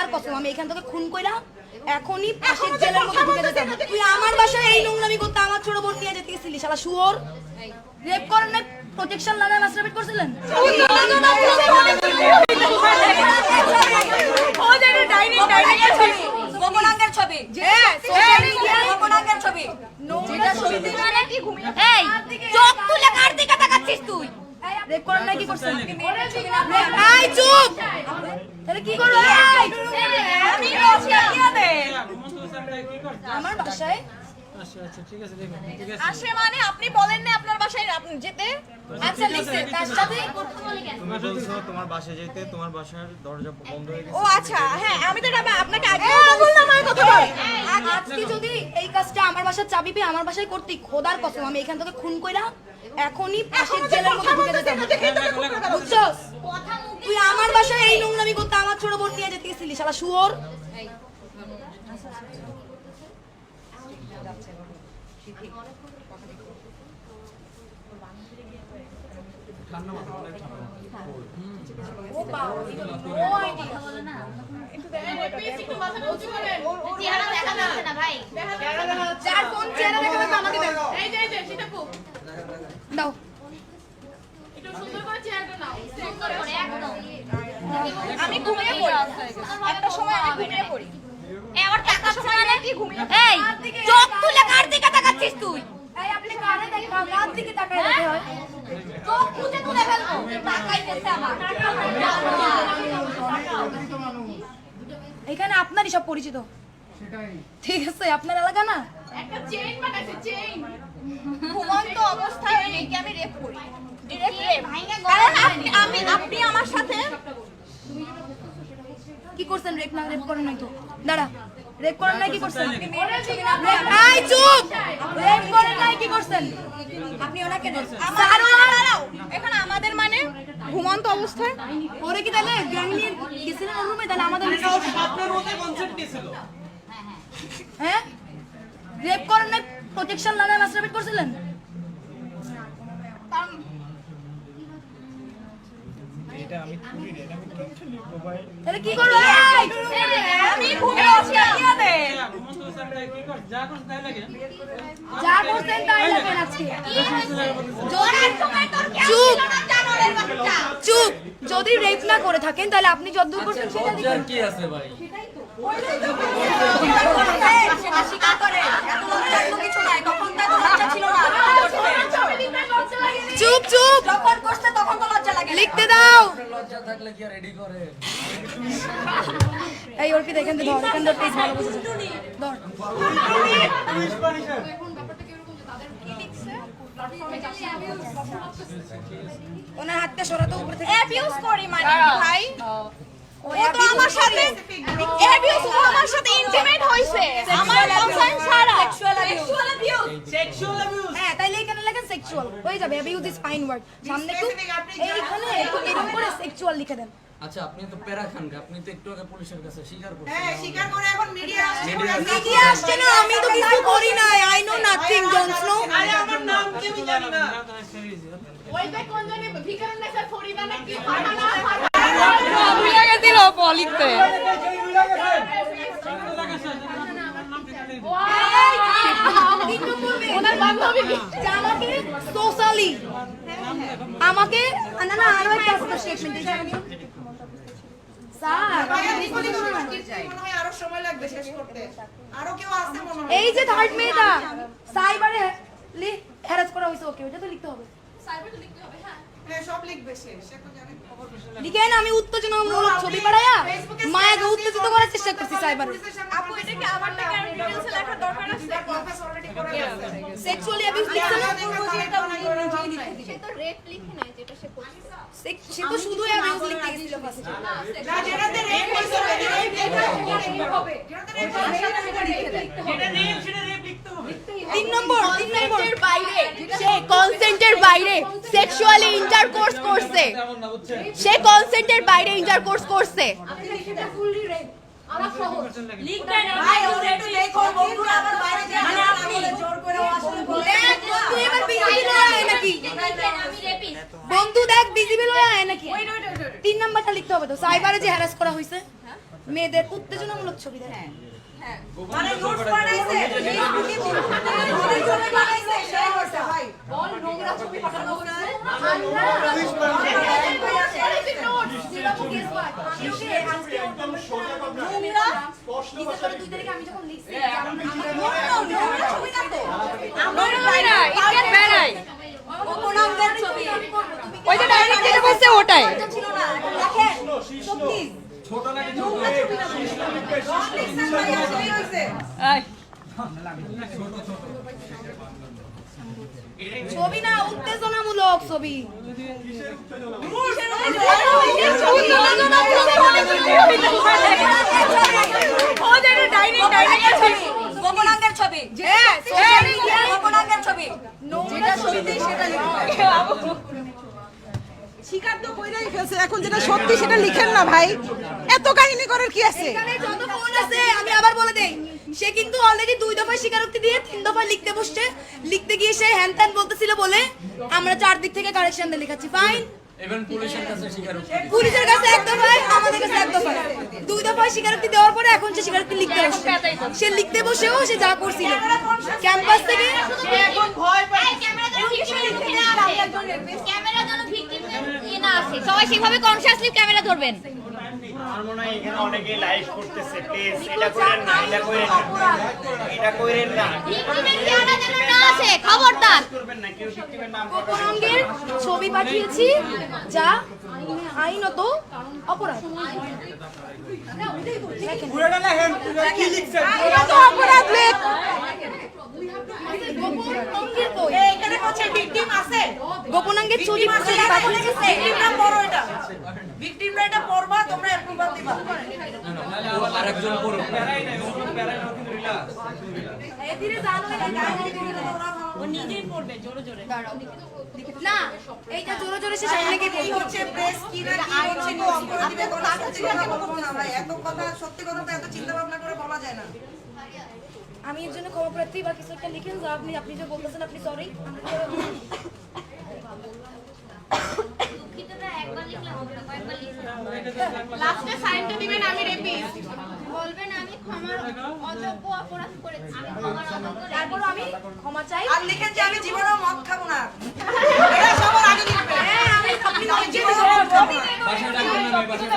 খোদার কসম আমি এখান থেকে খুন কইরা এখনই ফাঁসির জেলের মধ্যে ঢুকে যেতাম। তুই আমার বাসায় এই নোংরামি করতে আমার ছোট বোন নিয়ে যেতে গেছিলি শালা শুয়োর। রেপ করেন না, প্রোটেকশন লাগায় মাস্টারবেট করছিলেন। ও যেটা ডাইনিং ছবি গোপনাঙ্গের ছবি সোশ্যাল মিডিয়ায় গোপনাঙ্গের ছবি যেটা ছবি মানে কি ঘুমিয়ে এই চোখ তুলে কার দিকে তাকাচ্ছিস তুই? রেপ করেন না কি করছেন? এই চুপ, তাহলে কি করব? আমি রোজকে কি হবে আমার বাসায়? আচ্ছা ঠিক আছে দেখুন ঠিক আছে আসে মানে আপনি বলেন না আপনার বাসায় আপনি যেতে আচ্ছা লিখছে তার সাথে করতে বলে কেন? তুমি বলছো তোমার বাসায় যেতে, তোমার বাসার দরজা বন্ধ হয়ে গেছে। ও আচ্ছা হ্যাঁ আমি তো এটা আপনাকে আগে বললাম আমার কথা বল। আজকে যদি এই কাজটা আমার বাসার চাবি পেয়ে আমার বাসায় করতে খোদার কসম আমি এখান থেকে খুন কইরা এখনই ফাঁসির জেলের মধ্যে ঢুকে যেতাম। বুঝছস? তুই আমার বাসায় এই নোংরামি করতে আমার ছোট বোন নিয়ে যেতে গেছিলি শালা শুয়োর। আমি ঘুমিয়ে পড়ি একটা সময় আমি ঘুমিয়ে পড়ি এবার টাকা সময় নাকি ঘুমিয়ে এই চোখ তুলে কার দিকে তাকাচ্ছিস তুই? এই আপনি কারে দেখেন কার দিকে তাকায় দেখে হয় চোখ খুঁজে তুলে ফেলবো তাকাইতেছে আমার এখানে আপনারই সব পরিচিত সেটাই ঠিক আছে আপনার এলাকা না একটা চেইন বানাইছে চেইন ঘুমন্ত অবস্থায় একে আমি রেপ করি ডিরেক্ট রেপ কারণ আপনি আমার সাথে কি করছেন? রেপ না রেপ করেন নাই তো দাঁড়া রেপ করেন নাই কি করছেন? এই চুপ, রেপ করেন নাই কি করছেন? আপনি ওনাকে দাঁড়াও এখন আমাদের মানে ঘুমন্ত অবস্থায় ওরে কি তাহলে গ্যাং নিয়ে গেছিলেন ওর রুমে? তাহলে আমাদের আপনার মতে কনসেপ্ট কি ছিল? হ্যাঁ রেপ করেন নাই, প্রোটেকশন লাগায় মাস্টারবেট করছিলেন। এটা আমি করি রে, এটা আমি কেমনে লিখবো ভাই? তাহলে কি করব? আমি ঘুমিয়ে আছি কি হবে? ঘুমন্ত স্যারটা কি কর যা কর তাই লাগে যা করছেন তাই লাগেন আজকে। চুপ চুপ, যদি রেপ না করে থাকেন তাহলে আপনি যতদূর করছেন সেটা দেখুন। কি আছে ভাই? স্বীকার করে এত লজ্জার কিছু নাই, তখন তার লজ্জা ছিল না। চুপ চুপ, যখন করতে তখন তো লজ্জা লাগে। লিখতে দাও। লজ্জা থাকলে কি রেডি করে? এই ওর কি দেখেন তো ধর, এখান ধর পেজ ভালো বুঝেছে ধর। ওনার হাতটা সরাতে উপরে থেকে অ্যাবিউজ করি মানে ভাই ও তো আমার সাথে অ্যাবিউজ ও আমার সাথে ইন্টিমেট হইছে আমার কনসার্ন ছাড়া সেক্সুয়াল অ্যাবিউজ হ্যাঁ তাইলে এখানে লেখেন সেক্সুয়াল হয়ে যাবে। অ্যাবিউজ ইজ ফাইন ওয়ার্ড সামনে একটু এইখানে একটু এরকম করে সেক্সুয়াল লিখে দেন। আচ্ছা আপনি তো প্যারা খান, আপনি তো একটু আগে পুলিশের কাছে স্বীকার করছেন। হ্যাঁ স্বীকার করে এখন মিডিয়া আসছে। মিডিয়া আসছে না, আমি তো কিছু করি নাই। I know nothing, don't know. আরে আমার নাম কি আমি জানি না। ওইটা কোন জানি ভিখারি না স্যার ফরিদা নাকি ফাটানা ভুলে গেছিল লিখতে। ওনার বান্ধবী আমাকে সোশ্যালি আমাকে না না আরো একটা স্টেটমেন্ট স্যার মনে হয় আরো সময় লাগবে শেষ করতে। আরো কেউ আছে মনে হয়। এই যে থার্ড মেয়েটা সাইবারে হ্যারাস করা হয়েছে ওকে, ওটা তো লিখতে হবে। সাইবারে তো লিখতে হবে হ্যাঁ হ্যাঁ সব লিখবে সে তো জানে। লিখেন আমি উত্তেজনামূলক ছবি পাঠাইয়া মায়াকে উত্তেজিত করার চেষ্টা করছি সাইবারে। আপু এটা কি আমার টাকা আর ডিটেইলস লেখা দরকার আছে? প্রফেস অলরেডি করে গেছে। সেক্সুয়ালি অ্যাবিউজ লিখছে না? সে তো রেপ লিখে নাই যেটা সে করছে। সে তো শুধু অ্যাবিউজ লিখতে গেছিল ফার্স্টে। না যেটাতে রেপ হইছে রেপ হবে। যেটাতে রেপ যেটা নেম সেটা রেপ লিখতে হবে। 3 নম্বর বাইরে সে কনসেন্টের বাইরে সেক্সুয়ালি ইন্টারকোর্স করছে। তেমন না বুঝছেন? সে কনসেন্টের বাইরে ইন্টারকোর্স করছে। আপনি লিখেটা ফুললি রেপ। আমার সহজ লিখবেন ভাই ওর একটু লেখো বন্ধুরা আবার বাইরে যায় মানে আপনি জোর করে ও আসলে বলে বন্ধু এবার বিজিবি লয়া আয় নাকি? আমি রেপিস্ট বন্ধু দেখ বিজিবি লয়া আয় নাকি? 3 নাম্বারটা লিখতে হবে তো সাইবারে যে হ্যারাস করা হইছে মেয়েদের উত্তেজনামূলক ছবি দেয়। মানে নোটস বানাইছে ফেসবুকে ওদের ছবি বানাইছে সেই হচ্ছে ভাই বল নোংরা ছবি পাঠানো হচ্ছে ওটাই ছোট লাগে ছবি না উত্তেজনামূলক ছবি। গোপনাঙ্গের ছবি, গোপনাঙ্গের ছবি, যেটা সত্যি সেটা স্বীকার তো কইরাই ফেলছে, এখন যেটা সত্যি সেটা লিখেন না ভাই, এত কাহিনী করার কি আছে? এখানে যত ফোন আছে আমি আবার বলে দেই, সে কিন্তু অলরেডি 2 দফা স্বীকারোক্তি দিয়ে 3 দফা লিখতে বসছে। লিখতে গিয়ে সে হ্যান ত্যান বলতেছিল বলে আমরা 4 দিক থেকে কারেকশন দিয়ে লিখাচ্ছি। ফাইন, ইভেন পুলিশের কাছে স্বীকারোক্তি পুলিশের কাছে এক দফায়, আমাদের কাছে এক দফায়, 2 দফায় স্বীকারোক্তি দেওয়ার পরে এখন সে স্বীকারোক্তি লিখতে বসছে। সে লিখতে বসেও সে যা করছিল ক্যাম্পাস থেকে এখন ভয় পায়। সবাই সেভাবে কনসিয়াসলি ক্যামেরা ধরবেন। আমার মনে হয় এখানে অনেকে লাইভ করতেছে, প্লিজ এটা করেন না, এটা করেন না, এটা করেন না, খবরদার করবেন না, কেউ ভিক্টিমের নাম গোপনাঙ্গের ছবি পাঠিয়েছি যা আইনত অপরাধ। পুরোটা লেখেন কি লিখছেন এটা তো অপরাধ লেখ। গোপনাঙ্গের কই? এখানে হচ্ছে ভিকটিম আছে, গোপনাঙ্গের ছবি পাঠিয়েছি। ভিকটিমটা পড়ো, এটা ভিকটিমটা এটা পড়বা, তোমরা অ্যাপ্রুভাল দিবা। আরেকজন পুরো ধীরে জানো ও নিজেই পড়বে জোরে জোরে। না, এইটা জোরে জোরে সে সামনে গিয়ে এই হচ্ছে প্রেস কি না কি হচ্ছে কেউ অফ করে দিবে, কোনো সত্যি কথা বলবো না ভাই, এত কথা সত্যি কথা তো এত চিন্তা ভাবনা করে বলা যায় না। আমি এর জন্য ক্ষমা প্রার্থী, বা কিছু একটা লিখেন যা আপনি যে বলতেছেন আপনি সরি। লাস্টে সাইনটা দিবেন আমি রেপিস্ট বলবেন আমি ক্ষমার অযোগ্য অপরাধ করেছি আমি ক্ষমার অযোগ্য তারপর আমি ক্ষমা চাই। আর লিখেন যে আমি জীবনেও মদ খাবো না, এটা সবার আগে লিখবেন। হ্যাঁ, আমি আমি জীবনেও মদ খাবো না। বাসায় ডাকবেন আমি বাসায়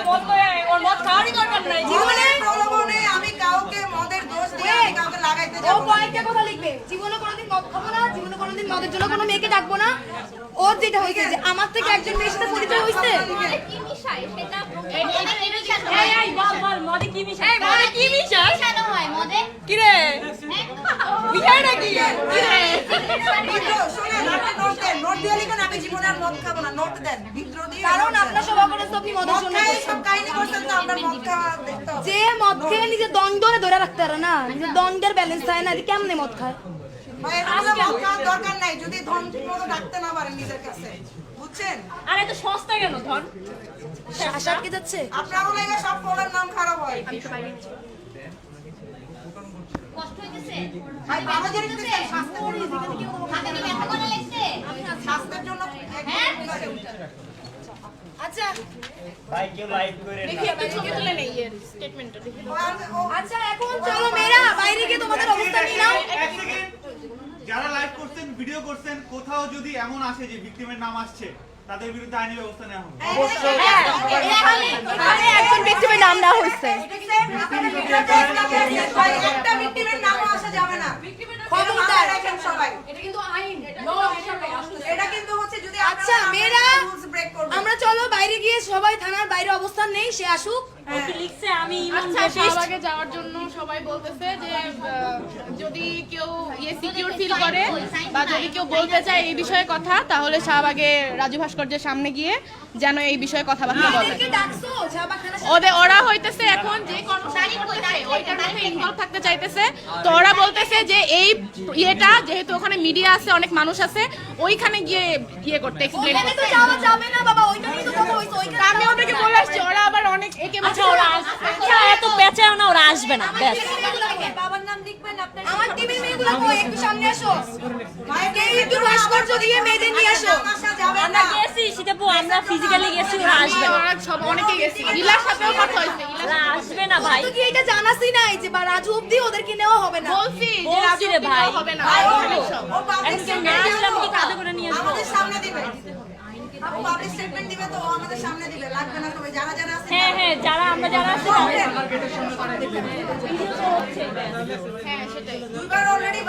জীবনের প্রলোভনে আমি কাউকে মদের দোষ দিয়ে আমি কাউকে লাগাইতে ও যাবো না। পয়েন্টে কথা লিখবে, জীবনে কোনোদিন মদ খাবো না, জীবনে কোনোদিন মদের জন্য কোনো মেয়েকে ডাকবো না। ওর যেটা হয়েছে যে আমার থেকে একজন মেয়ের সাথে পরিচয় হয়েছে, মদে কি মিশায় সেটা মদে কি মিশায়? মদে কি মিশায়? মিশানো হয় মদে কি রে মিশায় নাকি? বিদ্রোহ, শোনেন, আপনি নোট দেন, নোট দিয়ে লিখেন আমি জীবনে আর মদ খাবো না, নোট দেন, বিদ্রোহ দিয়ে। কারণ আপনার সভা করে তো আপনি মদের মদ জন্য খাই করছেন। সব কাহিনী করছেন তো আমরা মদ খাওয়া দেখতে হবে। যে মদ খেয়ে নিজের দণ্ডরে ধরে রাখতে পারে না, নিজের দণ্ডের ব্যালেন্স থাকে না, যে কেমনে মদ খায়? ভাই এগুলো মদ খাওয়ার দরকার নাই যদি ধন ঠিক মতো রাখতে না পারেন নিজের কাছে, বুঝছেন? আরে তো সস্তা কেন ধন? শ্বাস আটকে যাচ্ছে। আপনারও লাগে সব ফোনের নাম খারাপ হয়। কষ্ট হইতেছে ভাই বাবাজির কাছে স্বাস্থ্যের জন্য হাতে কি ব্যথা করে লাগছে স্বাস্থ্যের জন্য হ্যাঁ আচ্ছা ভাই কেউ লাইভ করেন না। আচ্ছা এখন চলো মেয়েরা বাইরে গিয়ে তোমাদের অবস্থা নিয়ে নাও। এক সেকেন্ড, যারা লাইভ করছেন ভিডিও করছেন কোথাও যদি এমন আসে যে ভিকটিমের নাম আসছে তাদের বিরুদ্ধে আইনি ব্যবস্থা নেওয়া হবে। এখানে একজন ভিকটিমের নাম না হইছে। ভাই একটা ভিকটিমের নামও আসা যাবে না। খবরদার। রাখেন সবাই। এটা কিন্তু আইন। এটা কিন্তু হচ্ছে যদি আচ্ছা মেয়েরা রুলস ব্রেক করবে। আমরা চলো বাইরে গিয়ে সবাই থানার বাইরে অবস্থান নেই, সে আসুক। লিখছে আমি ইমাম আচ্ছা শাহবাগে যাওয়ার জন্য সবাই বলতেছে যে যদি কেউ সিকিউর ফিল করে বা যদি কেউ বলতে চায় এই বিষয়ে কথা তাহলে শাহবাগে রাজু ভাস্কর্যের সামনে গিয়ে যেন এই বিষয়ে কথাবার্তা বলে। আমাদেরকে ডাকছো শাহবাগ থানা ওরা হইতেছে এখন যে কর্মচারী ওইটার মধ্যে ইনভলভ থাকতে চাইতেছে, তো ওরা বলতেছে যে এই ইয়েটা যেহেতু ওখানে মিডিয়া আছে অনেক মানুষ আছে ওইখানে গিয়ে ইয়ে করতে এক্সপ্লেইন ওখানে তো করতে। যাওয়া যাবে না বাবা, ওইখানেই তো কথা হইছে। ওইখানে আমি ওদেরকে বলে আসছি ওরা আবার অনেক একে আচ্ছা ওরা আচ্ছা এত পেঁচাও না, ওরা আসবে না ব্যাস। বাবার নাম লিখবেন আপনার। আমার টিমের মেয়েগুলো কই, একটু সামনে আসো। কেউ একটু ভাস্কর্য দিয়ে মেয়েদের নিয়ে আসো। আসা যাবে আমরা না। গেছি সীতাপু, আমরা ফিজিক্যালি গেছি, ওরা আসবে না। ওরা সব অনেকে গেছে ইলার সাথেও কথা হয়েছে ওরা আসবে না ভাই তো কি এটা জানাসই নাই যে বা রাজু অবধি ওদেরকে নেওয়া হবে না। বলছি যে বলছি রাজু রে ভাই। হবে না ভাই, সব। ও পাবলিক একজন না আসলে আমি কি কাঁধে করে নিয়ে আসবো? আমাদের সামনে দিবে। ও পাবলিক স্টেটমেন্ট দিবে তো ও আমাদের সামনে দিবে, লাগবে না সবাই যারা যারা আছে। হ্যাঁ হ্যাঁ যারা আমরা যারা আছি না হ্যাঁ সেটাই দুইবার অলরেডি